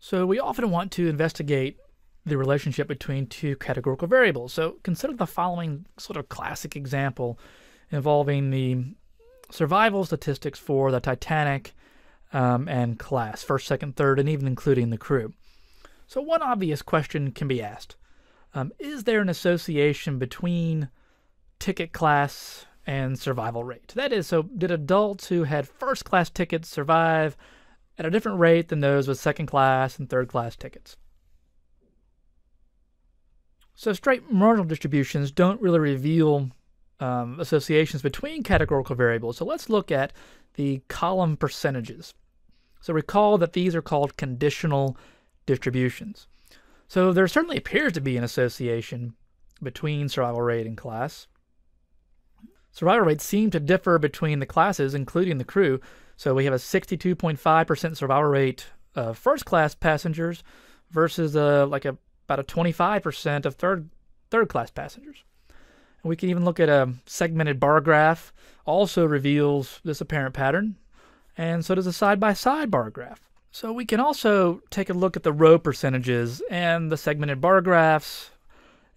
So we often want to investigate the relationship between two categorical variables. So consider the following sort of classic example involving the survival statistics for the Titanic and class, first, second, third, and even including the crew. So one obvious question can be asked. Is there an association between ticket class and survival rate? That is, so did adults who had first class tickets survive at a different rate than those with second class and third class tickets? So straight marginal distributions don't really reveal associations between categorical variables. So let's look at the column percentages. So recall that these are called conditional distributions. So there certainly appears to be an association between survival rate and class. Survival rates seem to differ between the classes, including the crew. So we have a 62.5% survival rate of first class passengers versus about a 25% of third class passengers. And we can even look at a segmented bar graph, also reveals this apparent pattern, and so does a side-by-side bar graph. So we can also take a look at the row percentages and the segmented bar graphs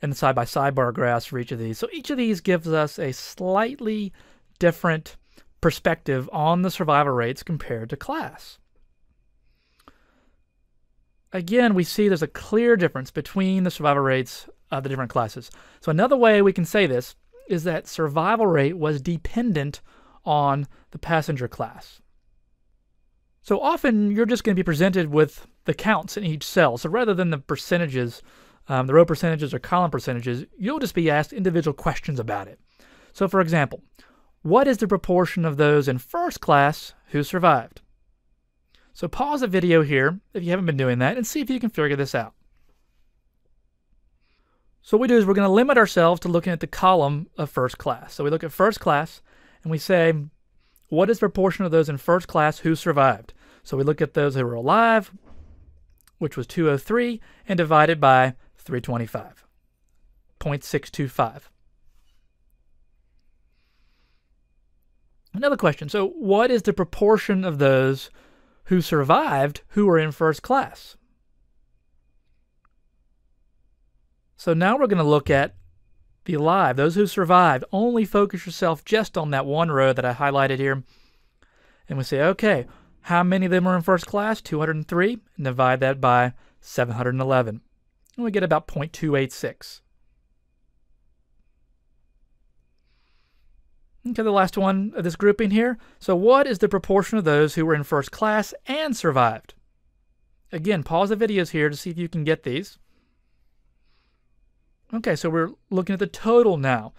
and the side-by-side bar graphs for each of these. So each of these gives us a slightly different perspective on the survival rates compared to class. Again, we see there's a clear difference between the survival rates of the different classes. So another way we can say this is that survival rate was dependent on the passenger class. So often you're just going to be presented with the counts in each cell. So rather than the percentages, the row percentages or column percentages, you'll just be asked individual questions about it. So for example, what is the proportion of those in first class who survived? So pause the video here if you haven't been doing that and see if you can figure this out. So what we do is we're going to limit ourselves to looking at the column of first class. So we look at first class and we say, what is the proportion of those in first class who survived? So we look at those who were alive, which was 203, and divided by 325, 0.625. Another question, so what is the proportion of those who survived who were in first class? So now we're going to look at the alive, those who survived. Only focus yourself just on that one row that I highlighted here. And we say, okay, how many of them were in first class? 203, and divide that by 711. And we get about 0.286. Okay, the last one of this grouping here. So what is the proportion of those who were in first class and survived? Again, pause the videos here to see if you can get these. Okay, so we're looking at the total now.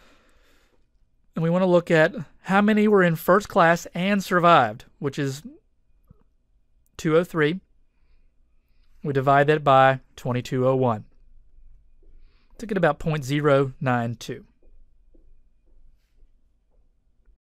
And we want to look at how many were in first class and survived, which is 203. We divide that by 2201 to get about 0.092.